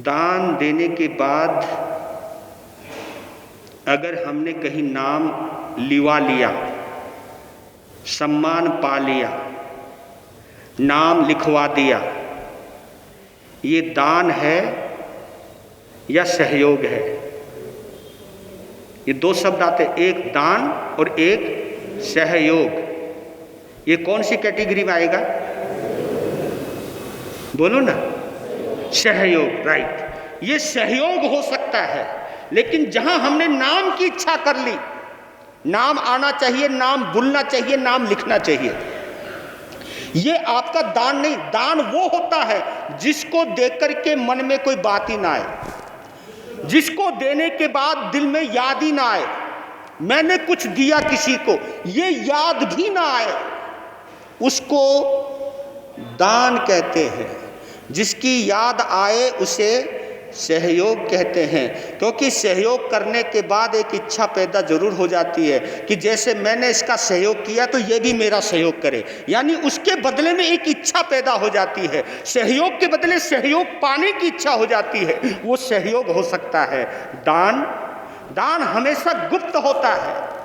दान देने के बाद अगर हमने कहीं नाम लिवा लिया, सम्मान पा लिया, नाम लिखवा दिया, ये दान है या सहयोग है? ये दो शब्द आते, एक दान और एक सहयोग। ये कौन सी कैटेगरी में आएगा? बोलो ना, सहयोग, राइट। ये सहयोग हो सकता है, लेकिन जहां हमने नाम की इच्छा कर ली, नाम आना चाहिए, नाम बोलना चाहिए, नाम लिखना चाहिए, ये आपका दान नहीं। दान वो होता है जिसको देकर के मन में कोई बात ही ना आए, जिसको देने के बाद दिल में याद ही ना आए मैंने कुछ दिया किसी को, ये याद भी ना आए, उसको दान कहते हैं। जिसकी याद आए उसे सहयोग कहते हैं, क्योंकि सहयोग करने के बाद एक इच्छा पैदा जरूर हो जाती है कि जैसे मैंने इसका सहयोग किया तो ये भी मेरा सहयोग करे, यानी उसके बदले में एक इच्छा पैदा हो जाती है, सहयोग के बदले सहयोग पाने की इच्छा हो जाती है, वो सहयोग हो सकता है। दान हमेशा गुप्त होता है,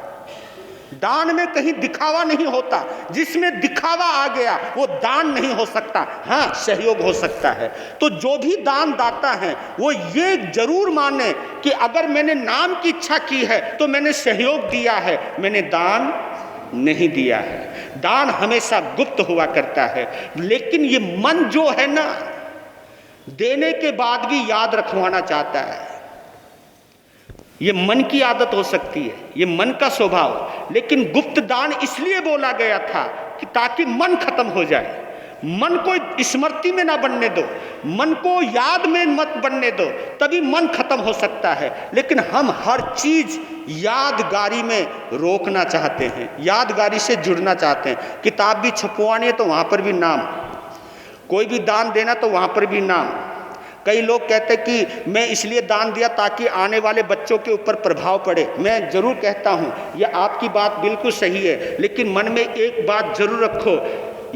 दान में कहीं दिखावा नहीं होता, जिसमें दिखावा आ गया वो दान नहीं हो सकता, हाँ सहयोग हो सकता है। तो जो भी दान दाता है वो ये जरूर माने कि अगर मैंने नाम की इच्छा की है तो मैंने सहयोग दिया है, मैंने दान नहीं दिया है। दान हमेशा गुप्त हुआ करता है, लेकिन ये मन जो है ना, देने के बाद भी याद रखवाना चाहता है। ये मन की आदत हो सकती है, ये मन का स्वभाव। लेकिन गुप्त दान इसलिए बोला गया था कि ताकि मन खत्म हो जाए, मन को स्मृति में ना बनने दो, मन को याद में मत बनने दो, तभी मन खत्म हो सकता है। लेकिन हम हर चीज यादगारी में रोकना चाहते हैं, यादगारी से जुड़ना चाहते हैं। किताब भी छपवानी है तो वहां पर भी नाम, कोई भी दान देना तो वहां पर भी नाम। कई लोग कहते हैं कि मैं इसलिए दान दिया ताकि आने वाले बच्चों के ऊपर प्रभाव पड़े। मैं जरूर कहता हूँ यह आपकी बात बिल्कुल सही है, लेकिन मन में एक बात जरूर रखो,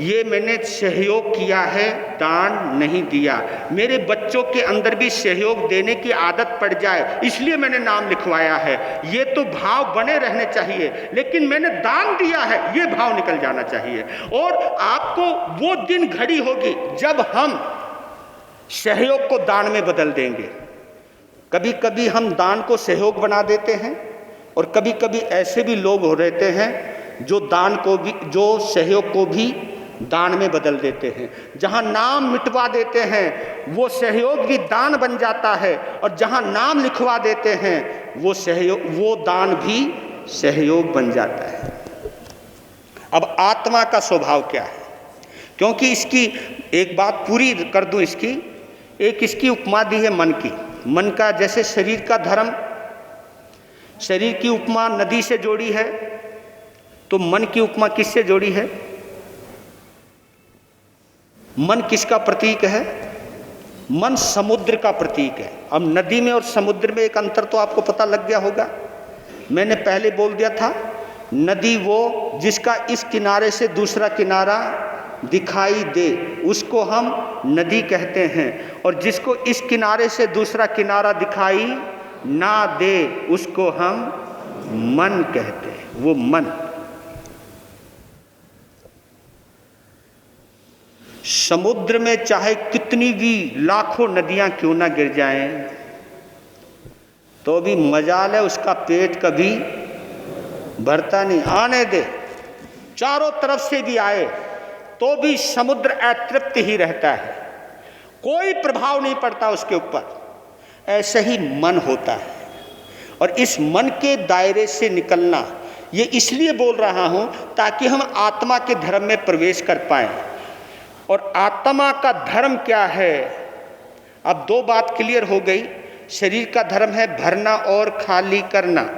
ये मैंने सहयोग किया है, दान नहीं दिया। मेरे बच्चों के अंदर भी सहयोग देने की आदत पड़ जाए इसलिए मैंने नाम लिखवाया है, ये तो भाव बने रहने चाहिए। लेकिन मैंने दान दिया है ये भाव निकल जाना चाहिए। और आपको वो दिन घड़ी होगी जब हम सहयोग को दान में बदल देंगे। कभी कभी हम दान को सहयोग बना देते हैं, और कभी कभी ऐसे भी लोग हो रहते हैं जो दान को भी, जो सहयोग को भी दान में बदल देते हैं। जहां नाम मिटवा देते हैं वो सहयोग भी दान बन जाता है, और जहां नाम लिखवा देते हैं वो सहयोग, वो दान भी सहयोग बन जाता है। अब आत्मा का स्वभाव क्या है? क्योंकि इसकी एक बात पूरी कर दूं, एक इसकी उपमा दी है मन की। मन का जैसे शरीर का धर्म, शरीर की उपमा नदी से जोड़ी है, तो मन की उपमा किससे जोड़ी है? मन किसका प्रतीक है? मन समुद्र का प्रतीक है। अब नदी में और समुद्र में एक अंतर तो आपको पता लग गया होगा। मैंने पहले बोल दिया था, नदी वो जिसका इस किनारे से दूसरा किनारा दिखाई दे उसको हम नदी कहते हैं, और जिसको इस किनारे से दूसरा किनारा दिखाई ना दे उसको हम मन कहते हैं। वो मन, समुद्र में चाहे कितनी भी लाखों नदियां क्यों ना गिर जाएं, तो भी मजाल है उसका पेट कभी भरता नहीं। आने दे, चारों तरफ से भी आए तो भी समुद्र अतृप्त ही रहता है, कोई प्रभाव नहीं पड़ता उसके ऊपर। ऐसे ही मन होता है, और इस मन के दायरे से निकलना, ये इसलिए बोल रहा हूं ताकि हम आत्मा के धर्म में प्रवेश कर पाएं। और आत्मा का धर्म क्या है? अब दो बात क्लियर हो गई। शरीर का धर्म है भरना और खाली करना,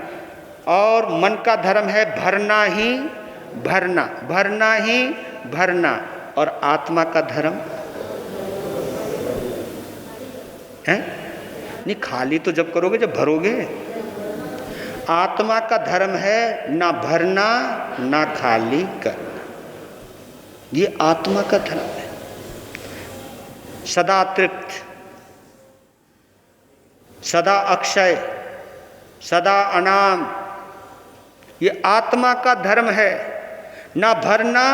और मन का धर्म है भरना ही भरना, भरना ही भरना। और आत्मा का धर्म है नहीं, खाली तो जब करोगे जब भरोगे। आत्मा का धर्म है ना भरना ना खाली करना, ये आत्मा का धर्म है। सदा तृप्त, सदा अक्षय, सदा अनाम, ये आत्मा का धर्म है। ना भरना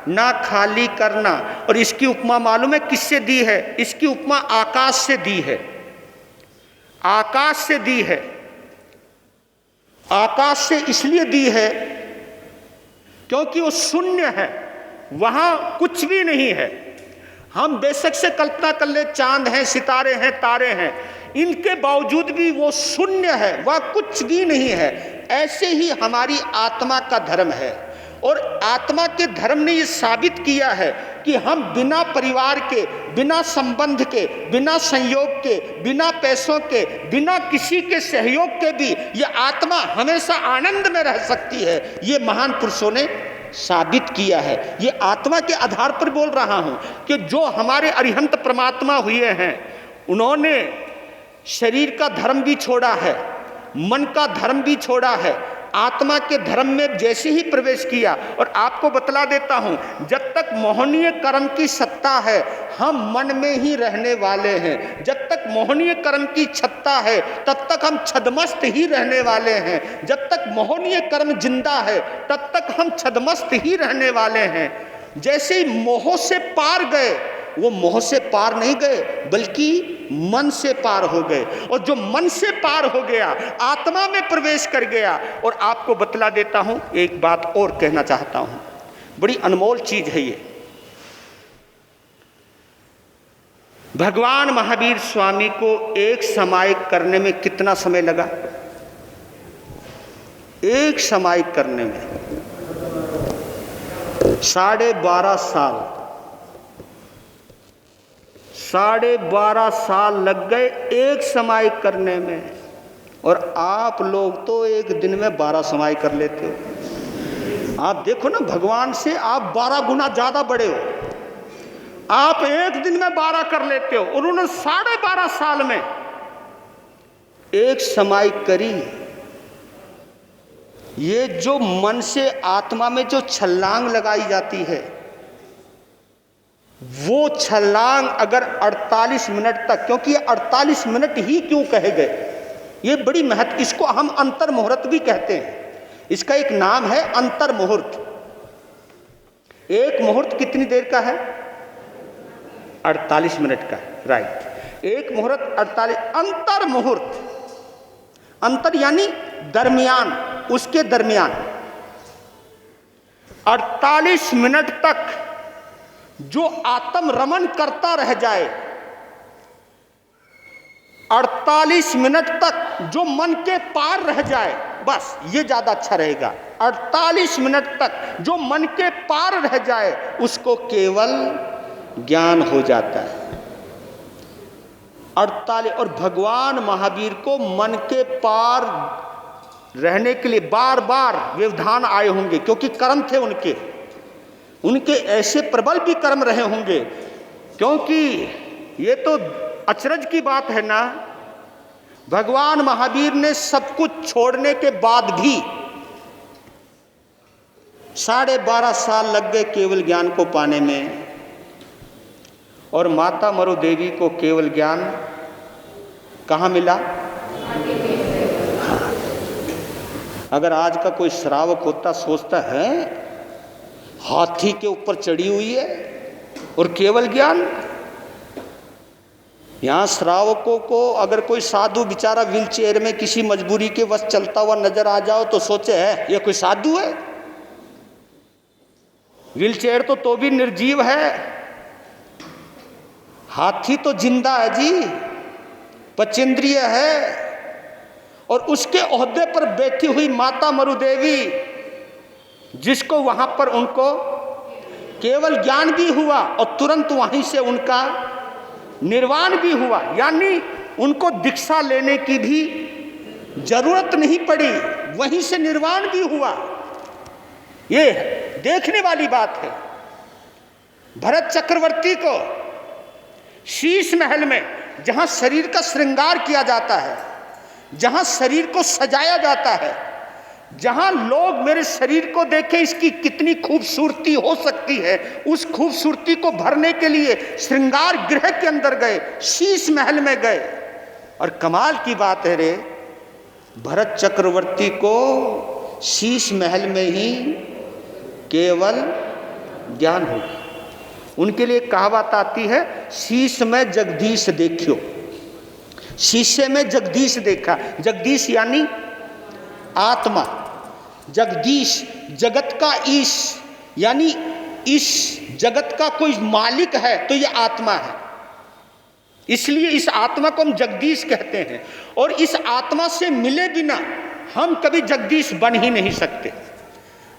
ना खाली करना। और इसकी उपमा मालूम है किससे दी है? इसकी उपमा आकाश से दी है। आकाश से दी है। आकाश से इसलिए दी है क्योंकि वो शून्य है, वहां कुछ भी नहीं है। हम बेशक से कल्पना कर ले चांद हैं, सितारे हैं, तारे हैं, इनके बावजूद भी वो शून्य है, वह कुछ भी नहीं है। ऐसे ही हमारी आत्मा का धर्म है। और आत्मा के धर्म ने ये साबित किया है कि हम बिना परिवार के, बिना संबंध के, बिना संयोग के, बिना पैसों के, बिना किसी के सहयोग के भी ये आत्मा हमेशा आनंद में रह सकती है। ये महान पुरुषों ने साबित किया है। ये आत्मा के आधार पर बोल रहा हूं कि जो हमारे अरिहंत परमात्मा हुए हैं, उन्होंने शरीर का धर्म भी छोड़ा है, मन का धर्म भी छोड़ा है, आत्मा के धर्म में जैसे ही प्रवेश किया। और आपको बतला देता हूं, जब तक मोहनीय कर्म की सत्ता है हम मन में ही रहने वाले हैं। जब तक मोहनीय कर्म की सत्ता है तब तक हम छदमस्त ही रहने वाले हैं। जब तक मोहनीय कर्म जिंदा है तब तक हम छदमस्त ही रहने वाले हैं। जैसे ही मोह से पार गए, वो मोह से पार नहीं गए बल्कि मन से पार हो गए। और जो मन से पार हो गया आत्मा में प्रवेश कर गया। और आपको बतला देता हूं, एक बात और कहना चाहता हूं, बड़ी अनमोल चीज है ये। भगवान महावीर स्वामी को एक समायिक करने में कितना समय लगा? एक समायिक करने में 12.5 साल। 12.5 साल लग गए एक समायिक करने में। और आप लोग तो एक दिन में 12 समायिक कर लेते हो। आप देखो ना, भगवान से आप 12 गुना ज्यादा बड़े हो। आप एक दिन में 12 कर लेते हो, उन्होंने 12.5 साल में एक समायिक करी। ये जो मन से आत्मा में जो छलांग लगाई जाती है, वो छलांग अगर 48 मिनट तक, क्योंकि ये 48 मिनट ही क्यों कहे गए, ये बड़ी महत्व, इसको हम अंतर मुहूर्त भी कहते हैं। इसका एक नाम है अंतर मुहूर्त। एक मुहूर्त कितनी देर का है? 48 मिनट का, राइट। एक मुहूर्त 48। अंतर मुहूर्त, अंतर यानी दरमियान, उसके दरमियान 48 मिनट तक जो आत्म रमन करता रह जाए, 48 मिनट तक जो मन के पार रह जाए, बस ये ज्यादा अच्छा रहेगा। 48 मिनट तक जो मन के पार रह जाए उसको केवल ज्ञान हो जाता है। 48। और भगवान महावीर को मन के पार रहने के लिए बार बार व्यवधान आए होंगे, क्योंकि कर्म थे उनके ऐसे प्रबल भी कर्म रहे होंगे। क्योंकि ये तो अचरज की बात है ना, भगवान महावीर ने सब कुछ छोड़ने के बाद भी 12.5 साल लग गए केवल ज्ञान को पाने में। और माता मरु देवी को केवल ज्ञान कहाँ मिला? अगर आज का कोई श्रावक होता, सोचता है हाथी के ऊपर चढ़ी हुई है और केवल ज्ञान। यहाँ श्रावकों को अगर कोई साधु बेचारा व्हील चेयर में किसी मजबूरी के वश चलता हुआ नजर आ जाओ तो सोचे है ये कोई साधु है। व्हील चेयर तो भी निर्जीव है, हाथी तो जिंदा है जी, पचेंद्रिय है। और उसके ओहदे पर बैठी हुई माता मरु देवी, जिसको वहां पर उनको केवल ज्ञान भी हुआ और तुरंत वहीं से उनका निर्वाण भी हुआ, यानी उनको दीक्षा लेने की भी जरूरत नहीं पड़ी, वहीं से निर्वाण भी हुआ। ये देखने वाली बात है। भरत चक्रवर्ती को शीश महल में, जहां शरीर का श्रृंगार किया जाता है, जहां शरीर को सजाया जाता है, जहां लोग मेरे शरीर को देखें इसकी कितनी खूबसूरती हो सकती है, उस खूबसूरती को भरने के लिए श्रृंगार गृह के अंदर गए, शीश महल में गए। और कमाल की बात है रे, भरत चक्रवर्ती को शीश महल में ही केवल ज्ञान हो गया। उनके लिए कहावत आती है, शीश में जगदीश देखियो। शीशे में जगदीश देखा, जगदीश यानी आत्मा, जगदीश जगत का ईश, यानी इस जगत का कोई मालिक है तो ये आत्मा है, इसलिए इस आत्मा को हम जगदीश कहते हैं। और इस आत्मा से मिले बिना हम कभी जगदीश बन ही नहीं सकते,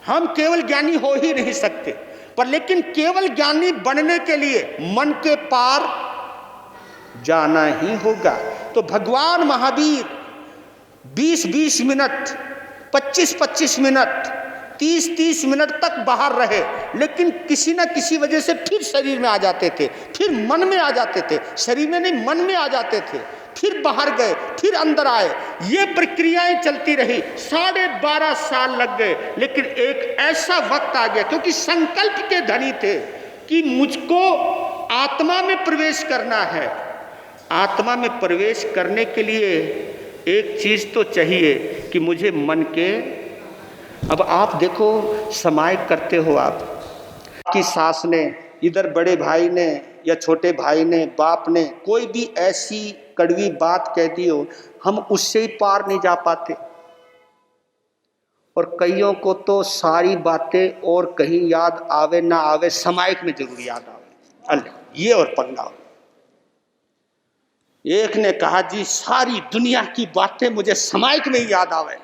हम केवल ज्ञानी हो ही नहीं सकते। पर लेकिन केवल ज्ञानी बनने के लिए मन के पार जाना ही होगा। तो भगवान महावीर 20-20 मिनट, 25-25 मिनट, 30-30 मिनट तक बाहर रहे, लेकिन किसी न किसी वजह से फिर शरीर में आ जाते थे, फिर मन में आ जाते थे, शरीर में नहीं मन में आ जाते थे, फिर बाहर गए, फिर अंदर आए। ये प्रक्रियाएं चलती रही, 12.5 साल लग गए। लेकिन एक ऐसा वक्त आ गया, क्योंकि संकल्प के धनी थे कि मुझको आत्मा में प्रवेश करना है। आत्मा में प्रवेश करने के लिए एक चीज तो चाहिए कि मुझे मन के, अब आप देखो समायक करते हो, आपकी सास ने, इधर बड़े भाई ने या छोटे भाई ने, बाप ने कोई भी ऐसी कड़वी बात कह दी हो, हम उससे ही पार नहीं जा पाते। और कईयों को तो सारी बातें और कहीं याद आवे ना आवे, समायक में जरूर याद आवे। अल्लाह, ये और पंगा हो। एक ने कहा जी सारी दुनिया की बातें मुझे समायक में ही याद आवे,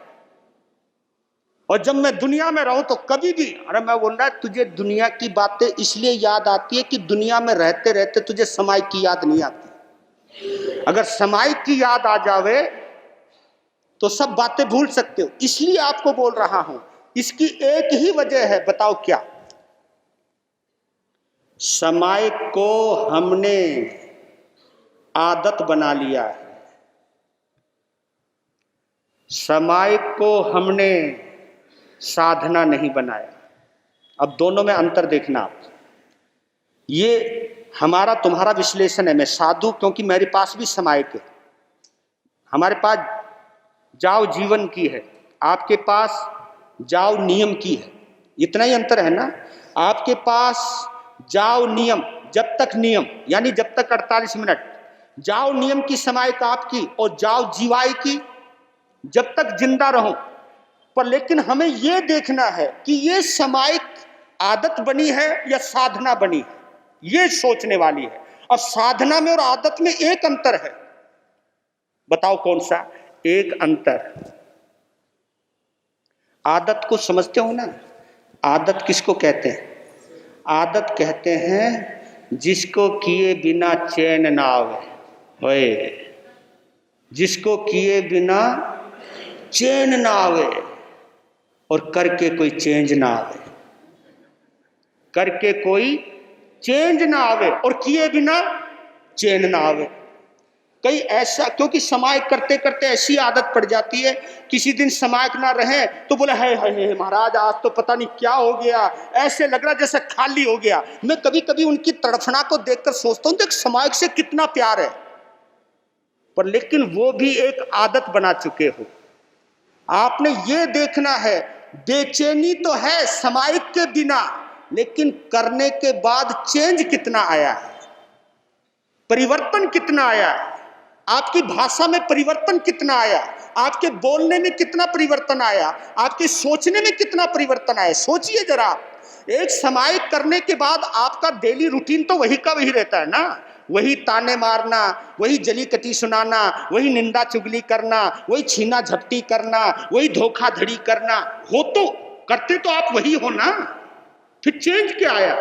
और जब मैं दुनिया में रहूं तो कभी भी, अरे मैं बोल रहा तुझे दुनिया की बातें इसलिए याद आती है कि दुनिया में रहते रहते तुझे समायिक की याद नहीं आती। अगर समायिक की याद आ जावे तो सब बातें भूल सकते हो। इसलिए आपको बोल रहा हूं, इसकी एक ही वजह है, बताओ क्या? समायिक को हमने आदत बना लिया है, समायिक को हमने साधना नहीं बनाया। अब दोनों में अंतर देखना आप। ये हमारा तुम्हारा विश्लेषण है, मैं साधु, क्योंकि मेरे पास भी समायिक है। हमारे पास जाओ जीवन की है, आपके पास जाओ नियम की है, इतना ही अंतर है ना। आपके पास जाओ नियम, जब तक नियम यानी जब तक 48 मिनट, जाओ नियम की समायिक आपकी, और जाओ जीवाई की जब तक जिंदा रहो। पर लेकिन हमें यह देखना है कि ये समायिक आदत बनी है या साधना बनी है, ये सोचने वाली है। और साधना में और आदत में एक अंतर है, बताओ कौन सा? एक अंतर, आदत को समझते हो ना? आदत किसको कहते हैं? आदत कहते हैं जिसको किए बिना चैन ना आवे, ओए, जिसको किए बिना चैन ना आवे, और करके कोई चेंज ना आवे, करके कोई चेंज ना आवे, और किए बिना चैन ना आवे। कई ऐसा, क्योंकि समायिक करते करते ऐसी आदत पड़ जाती है, किसी दिन समायिक ना रहे तो बोले है महाराज आज तो पता नहीं क्या हो गया, ऐसे लग रहा जैसे खाली हो गया। मैं कभी कभी उनकी तड़फना को देखकर सोचता हूं, देख समायिक से कितना प्यार है, पर लेकिन वो भी एक आदत बना चुके हो। आपने ये देखना है, बेचैनी तो है समायिक के बिना, लेकिन करने के बाद चेंज कितना आया है, परिवर्तन कितना आया है, आपकी भाषा में परिवर्तन कितना आया, आपके बोलने में कितना परिवर्तन आया, आपके सोचने में कितना परिवर्तन आया। सोचिए जरा, एक समायिक करने के बाद आपका डेली रूटीन तो वही का वही रहता है ना, वही ताने मारना, वही जली कटी सुनाना, वही निंदा चुगली करना, वही छीना झपटी करना, वही धोखाधड़ी करना, हो तो करते तो आप वही हो ना, फिर चेंज क्या आया?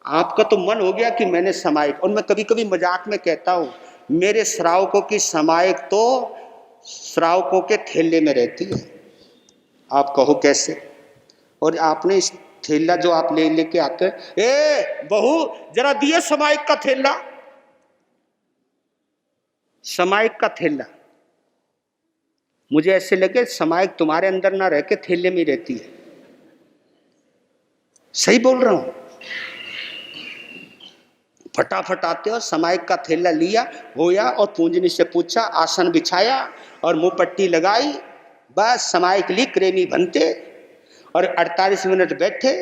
आपका तो मन हो गया कि मैंने समायिक। और मैं कभी कभी मजाक में कहता हूं, मेरे श्रावकों की समायिक तो श्रावकों के थैले में रहती है। आप कहो कैसे? और आपने इस थैला जो आप लेके आते हैं, ए बहू जरा दिए समायिक का थैला, समायिक का थैला। मुझे ऐसे लगे समायिक तुम्हारे अंदर ना रह के थैले में रहती है। सही बोल रहा हूं? फटाफट आते और समायक का थैला लिया, होया और पूंजनी से पूछा, आसन बिछाया और मुंह पट्टी लगाई, बस समायक ली क्रेमी बनते और 48 मिनट बैठे।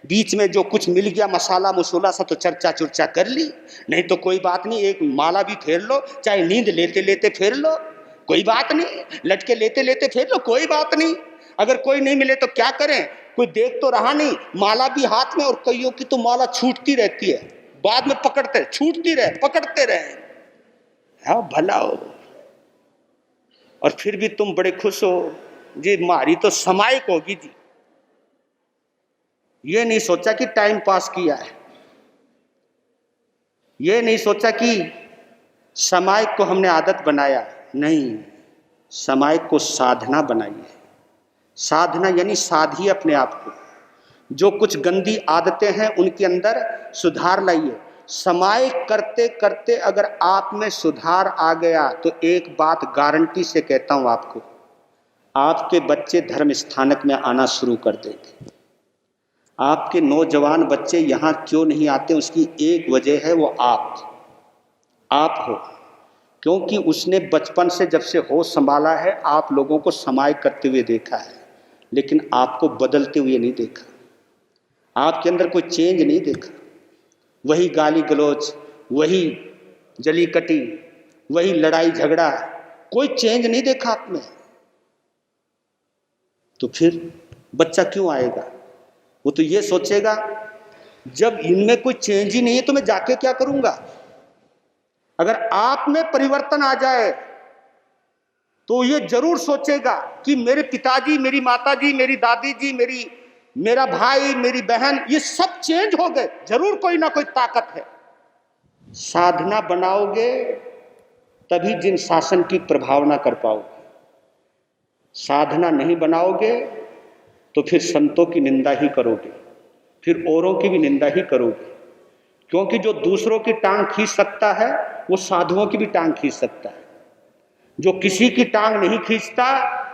बीच में जो कुछ मिल गया मसाला मसूला सा तो चर्चा चुर्चा कर ली, नहीं तो कोई बात नहीं, एक माला भी फेर लो, चाहे नींद लेते लेते फेर लो, कोई बात नहीं, लटके लेते लेते फेर लो, कोई बात नहीं। अगर कोई नहीं मिले तो क्या करें, कोई देख तो रहा नहीं, माला भी हाथ में, और कईयों की तो माला छूटती रहती है, बाद में पकड़ते, छूटती रहे पकड़ते रहे, हाँ भला हो। और फिर भी तुम बड़े खुश हो जी, मारी तो समायक होगी जी। ये नहीं सोचा कि टाइम पास किया है, ये नहीं सोचा कि समायक को हमने आदत बनाया, नहीं, समायक को साधना बनाई है। साधना यानी साधिए अपने आप को, जो कुछ गंदी आदतें हैं उनके अंदर सुधार लाइए। समायक करते करते अगर आप में सुधार आ गया तो एक बात गारंटी से कहता हूं आपको, आपके बच्चे धर्म स्थानक में आना शुरू कर देंगे। आपके नौजवान बच्चे यहाँ क्यों नहीं आते, उसकी एक वजह है, वो आप हो, क्योंकि उसने बचपन से जब से होश संभाला है आप लोगों को समायक करते हुए देखा है, लेकिन आपको बदलते हुए नहीं देखा, आपके अंदर कोई चेंज नहीं देखा। वही गाली गलौज, वही जली कटी, वही लड़ाई झगड़ा, कोई चेंज नहीं देखा आप में। तो फिर बच्चा क्यों आएगा, वो तो ये सोचेगा जब इनमें कोई चेंज ही नहीं है तो मैं जाके क्या करूंगा। अगर आप में परिवर्तन आ जाए तो ये जरूर सोचेगा कि मेरे पिताजी, मेरी माताजी, मेरी दादी जी, मेरा भाई, मेरी बहन, ये सब चेंज हो गए, जरूर कोई ना कोई ताकत है। साधना बनाओगे तभी जिन शासन की प्रभावना कर पाओगे, साधना नहीं बनाओगे तो फिर संतों की निंदा ही करोगे, फिर औरों की भी निंदा ही करोगे, क्योंकि जो दूसरों की टांग खींच सकता है वो साधुओं की भी टांग खींच सकता है। जो किसी की टांग नहीं खींचता,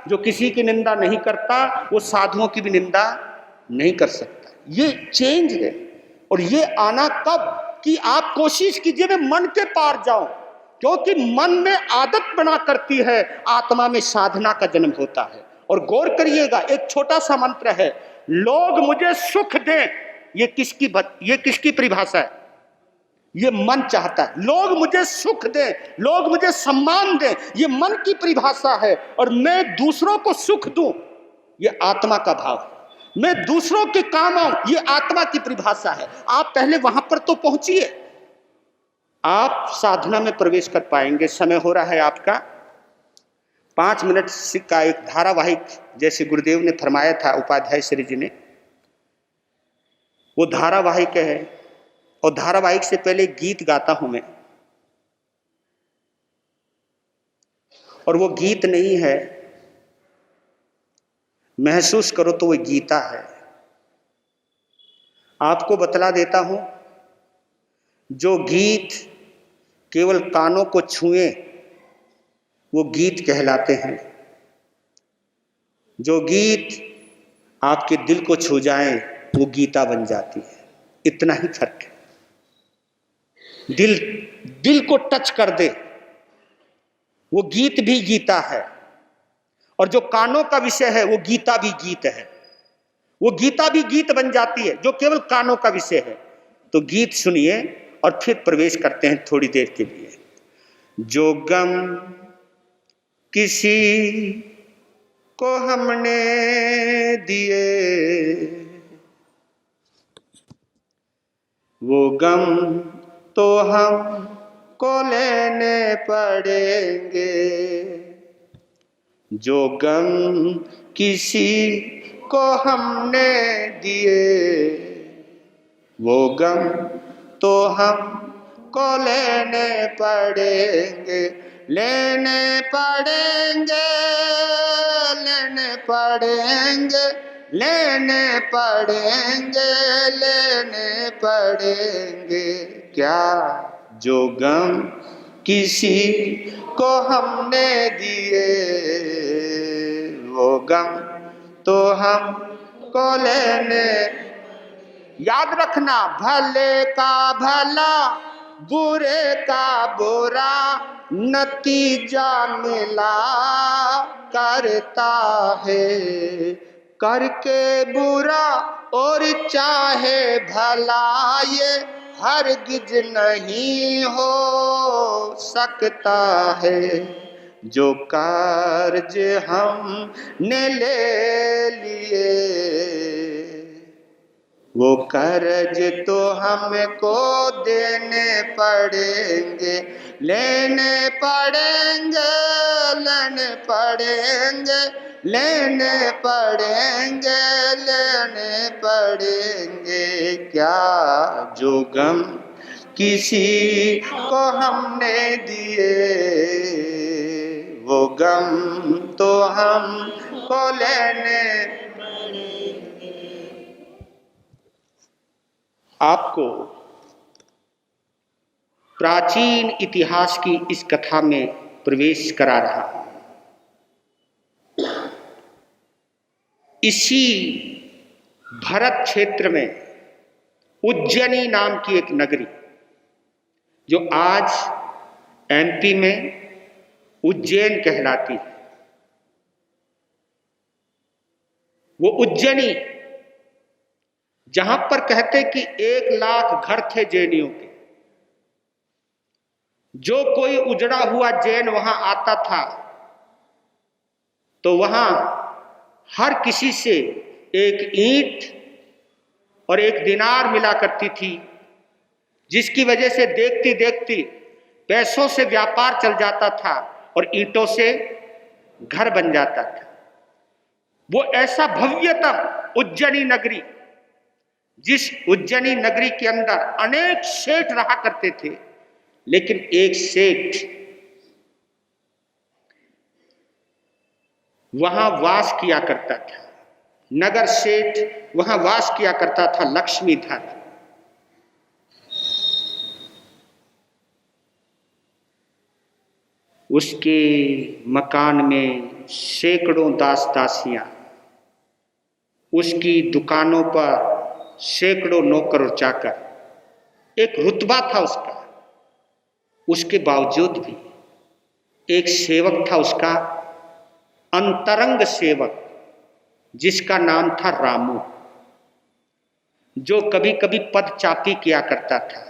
जो किसी की निंदा नहीं करता, वो साधुओं की भी निंदा नहीं कर सकता। ये चेंज है। और ये आना कब कि आप कोशिश कीजिए मैं मन के पार जाऊं, क्योंकि मन में आदत बना करती है, आत्मा में साधना का जन्म होता है। और गौर करिएगा, एक छोटा सा मंत्र है, लोग मुझे सुख दें, ये किसकी परिभाषा है, ये मन चाहता है। लोग मुझे सुख दें, लोग मुझे सम्मान दें, ये मन की परिभाषा है। और मैं दूसरों को सुख दूं, ये आत्मा का भाव है। मैं दूसरों के काम आऊं, ये आत्मा की परिभाषा है। आप पहले वहां पर तो पहुंचिए, आप साधना में प्रवेश कर पाएंगे। समय हो रहा है आपका, 5 मिनट का एक धारावाहिक, जैसे गुरुदेव ने फरमाया था उपाध्याय श्री जी ने, वो धारावाहिक है। और धारावाहिक से पहले गीत गाता हूं मैं, और वो गीत नहीं है, महसूस करो तो वो गीता है। आपको बतला देता हूं, जो गीत केवल कानों को छुए वो गीत कहलाते हैं, जो गीत आपके दिल को छू जाए वो गीता बन जाती है। इतना ही फर्क है। दिल को टच कर दे वो गीत भी गीता है, और जो कानों का विषय है वो गीता भी गीत है। वो गीता भी गीत बन जाती है जो केवल कानों का विषय है। तो गीत सुनिए और फिर प्रवेश करते हैं थोड़ी देर के लिए। जो गम किसी को हमने दिए, वो गम तो हमको लेने पड़ेंगे। जो गम किसी को हमने दिए, वो गम तो हमको लेने पड़ेंगे, लेने पड़ेंगे, लेने पड़ेंगे, लेने पड़ेंगे, लेने पड़ेंगे। क्या जो गम किसी को हमने दिए, वो गम तो हमको लेने। याद रखना, भले का भला बुरे का बुरा नतीजा मिला करता है। करके बुरा और चाहे भला ये हरगिज नहीं हो सकता है। जो कर्ज हमने ले लिए वो कर्ज तो हमको देने पड़ेंगे, लेने पड़ेंगे, लेने पड़ेंगे, लेने पड़ेंगे, लेने पड़ेंगे। क्या जो गम किसी को हमने दिए वो गम तो हमको लेने। आपको प्राचीन इतिहास की इस कथा में प्रवेश करा रहा हूं। इसी भरत क्षेत्र में उज्जैनी नाम की एक नगरी, जो आज एमपी में उज्जैन कहलाती है, वो उज्जैनी जहां पर कहते कि 1 लाख घर थे जैनियों के, जो कोई उजड़ा हुआ जैन वहां आता था तो वहां हर किसी से 1 ईंट और 1 दिनार मिला करती थी, जिसकी वजह से देखती देखती पैसों से व्यापार चल जाता था और ईंटों से घर बन जाता था। वो ऐसा भव्यतम उज्जैनी नगरी, जिस उज्जैनी नगरी के अंदर अनेक सेठ रहा करते थे, लेकिन एक सेठ वहां वास किया करता था। नगर सेठ वहां वास किया करता था, लक्ष्मीधर। उसके मकान में सैकड़ों दास दासियां, उसकी दुकानों पर सैकड़ों नौकर और चाकर, एक रुतबा था उसका। उसके बावजूद भी एक सेवक था उसका, अंतरंग सेवक, जिसका नाम था रामू, जो कभी कभी पद चापी किया करता था,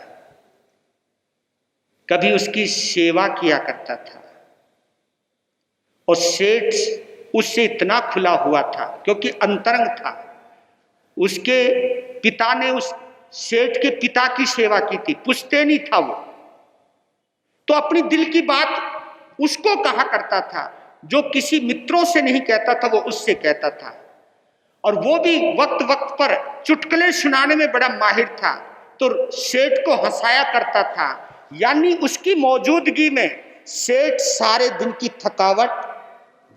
कभी उसकी सेवा किया करता था। और सेठ उससे इतना खुला हुआ था क्योंकि अंतरंग था। उसके पिता ने उस सेठ के पिता की सेवा की थी, पुश्तैनी था वो, तो अपनी दिल की बात उसको कहा करता था। जो किसी मित्रों से नहीं कहता था वो उससे कहता था, और वो भी वक्त वक्त पर चुटकुले सुनाने में बड़ा माहिर था, तो सेठ को हंसाया करता था। यानी उसकी मौजूदगी में सेठ सारे दिन की थकावट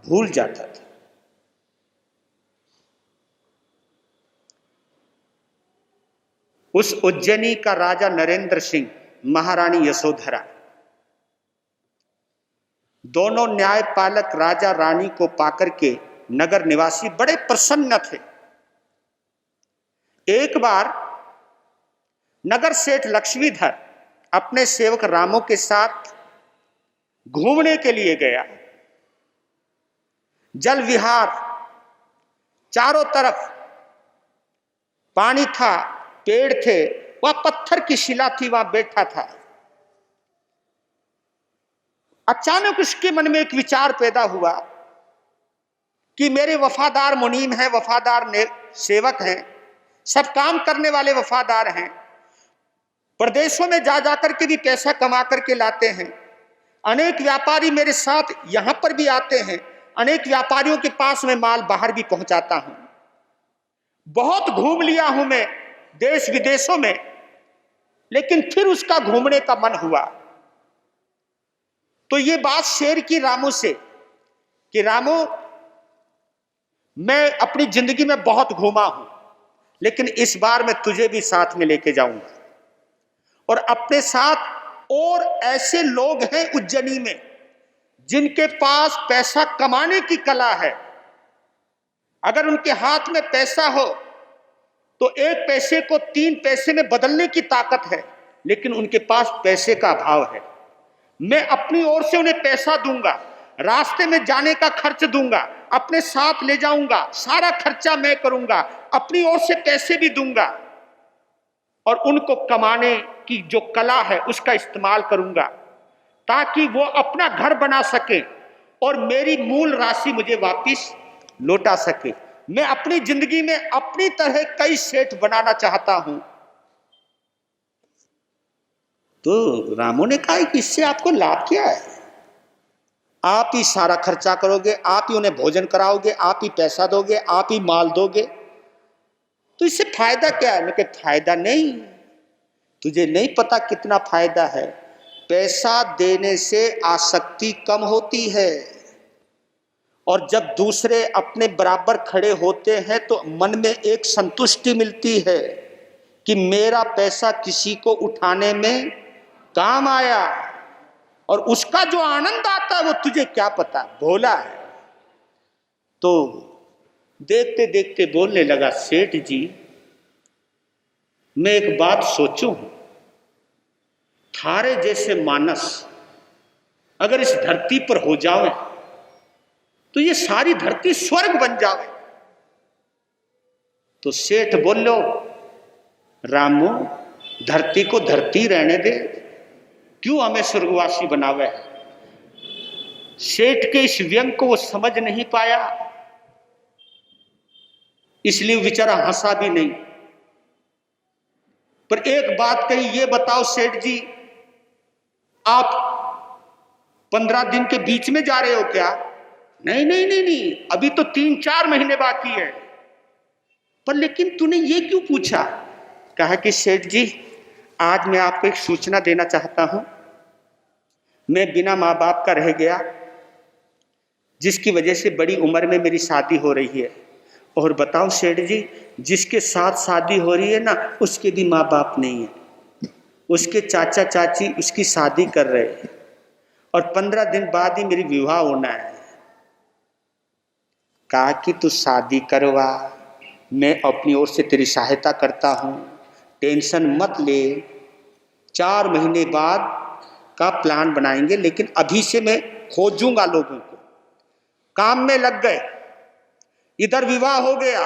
भूल जाता था। उस उज्जैनी का राजा नरेंद्र सिंह, महारानी यशोधरा, दोनों न्यायपालक राजा रानी को पाकर के नगर निवासी बड़े प्रसन्न थे। एक बार नगर सेठ लक्ष्मीधर अपने सेवक रामू के साथ घूमने के लिए गया। जल विहार, चारों तरफ पानी था, पेड़ थे, वह पत्थर की शिला थी, वहां बैठा था। अचानक उसके मन में एक विचार पैदा हुआ कि मेरे वफादार मुनीम हैं, वफादार सेवक हैं, सब काम करने वाले वफादार हैं, प्रदेशों में जा जाकर के भी पैसा कमा करके लाते हैं। अनेक व्यापारी मेरे साथ यहां पर भी आते हैं, अनेक व्यापारियों के पास मैं माल बाहर भी पहुंचाता हूं। बहुत घूम लिया हूं मैं देश विदेशों में, लेकिन फिर उसका घूमने का मन हुआ। तो ये बात शेयर की रामू से कि रामू, मैं अपनी जिंदगी में बहुत घूमा हूं, लेकिन इस बार मैं तुझे भी साथ में लेके जाऊंगा। और अपने साथ और ऐसे लोग हैं उज्जैनी में जिनके पास पैसा कमाने की कला है। अगर उनके हाथ में पैसा हो तो 1 पैसे को 3 पैसे में बदलने की ताकत है। लेकिन उनके पास पैसे का अभाव है। मैं अपनी ओर से उन्हें पैसा दूंगा, रास्ते में जाने का खर्च दूंगा, अपने साथ ले जाऊंगा, सारा खर्चा मैं करूंगा, अपनी ओर से पैसे भी दूंगा और उनको कमाने की जो कला है उसका इस्तेमाल करूंगा ताकि वो अपना घर बना सके और मेरी मूल राशि मुझे वापस लौटा सके। मैं अपनी जिंदगी में अपनी तरह कई सेठ बनाना चाहता हूं। तो रामू ने कहा कि इससे आपको लाभ क्या है? आप ही सारा खर्चा करोगे, आप ही उन्हें भोजन कराओगे, आप ही पैसा दोगे, आप ही माल दोगे, तो इससे फायदा क्या है? मैं कहा फायदा नहीं, तुझे नहीं पता कितना फायदा है। पैसा देने से आसक्ति कम होती है और जब दूसरे अपने बराबर खड़े होते हैं तो मन में एक संतुष्टि मिलती है कि मेरा पैसा किसी को उठाने में काम आया, और उसका जो आनंद आता है वो तुझे क्या पता, भोला है। तो देखते देखते बोलने लगा, सेठ जी मैं एक बात सोचूं, थारे जैसे मानस अगर इस धरती पर हो जावे तो ये सारी धरती स्वर्ग बन जावे। तो सेठ बोलो, रामू धरती को धरती रहने दे, क्यों हमें स्वर्गवासी बनावे है। सेठ के इस व्यंग को वो समझ नहीं पाया, इसलिए बेचारा हंसा भी नहीं। पर एक बात कही, ये बताओ सेठ जी, आप 15 दिन के बीच में जा रहे हो क्या? नहीं नहीं नहीं नहीं, अभी तो 3-4 महीने बाकी है। पर लेकिन तूने ये क्यों पूछा? कहा कि सेठ जी आज मैं आपको एक सूचना देना चाहता हूं। मैं बिना माँ बाप का रह गया, जिसकी वजह से बड़ी उम्र में मेरी शादी हो रही है। और बताओ सेठ जी, जिसके साथ शादी हो रही है ना, उसके भी माँ बाप नहीं है, उसके चाचा चाची उसकी शादी कर रहे हैं और 15 दिन बाद ही मेरी विवाह होना है। कहा कि तू शादी करवा, मैं अपनी ओर से तेरी सहायता करता हूँ, टेंशन मत ले, 4 महीने बाद का प्लान बनाएंगे, लेकिन अभी से मैं खोजूंगा लोगों को। काम में लग गए, इधर विवाह हो गया।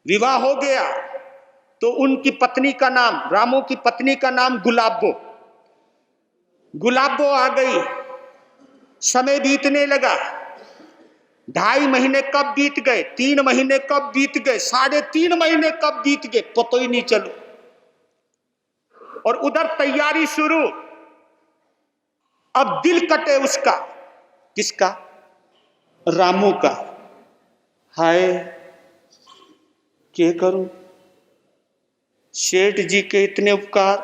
विवाह हो गया तो उनकी पत्नी का नाम, रामू की पत्नी का नाम गुलाबो। गुलाबो आ गई, समय बीतने लगा। 2.5 महीने कब बीत गए, 3 महीने कब बीत गए, 3.5 महीने कब बीत गए, पता ही नहीं चलो। और उधर तैयारी शुरू। अब दिल कटे उसका, किसका? रामू का। हाय क्या करूं, सेठ जी के इतने उपकार,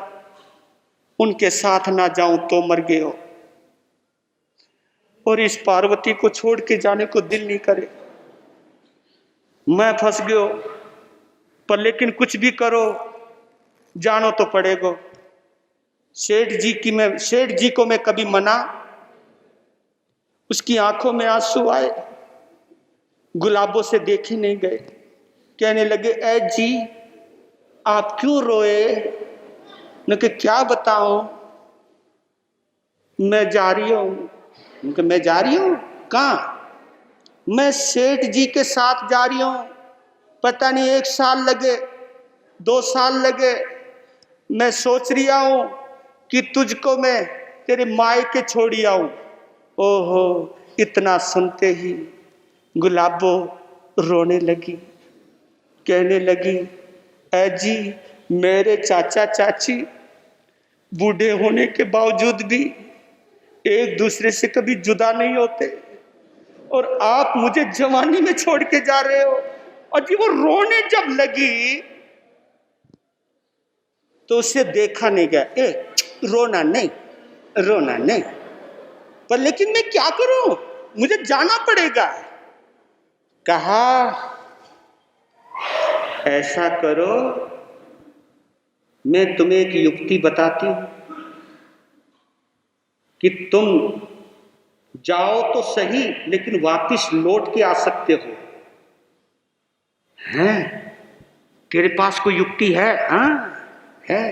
उनके साथ ना जाऊं तो मर गए हो, और इस पार्वती को छोड़ के जाने को दिल नहीं करे। मैं फंस गयो, पर लेकिन कुछ भी करो जानो तो पड़ेगा। सेठ जी को मैं कभी मना, उसकी आंखों में आंसू आए, गुलाबों से देखे नहीं गए। कहने लगे, ए जी आप क्यों रोए? न कि क्या बताऊं, मैं जा रही हूं। मैं जा रही हूं कहां? मैं सेठ जी के साथ जा रही हूं, पता नहीं 1 साल लगे 2 साल लगे। मैं सोच रिया हूं कि तुझको मैं तेरे मायके छोड़ी आऊं। ओहो, इतना सुनते ही गुलाबो रोने लगी, कहने लगी, ऐ जी मेरे चाचा चाची बूढ़े होने के बावजूद भी एक दूसरे से कभी जुदा नहीं होते, और आप मुझे जवानी में छोड़ के जा रहे हो। और जी वो रोने जब लगी तो उसे देखा नहीं गया। रोना नहीं, रोना नहीं, पर लेकिन मैं क्या करूं, मुझे जाना पड़ेगा। कहा ऐसा करो, मैं तुम्हें एक युक्ति बताती हूं कि तुम जाओ तो सही, लेकिन वापस लौट के आ सकते हो। हैं? तेरे पास कोई युक्ति है? हाँ है।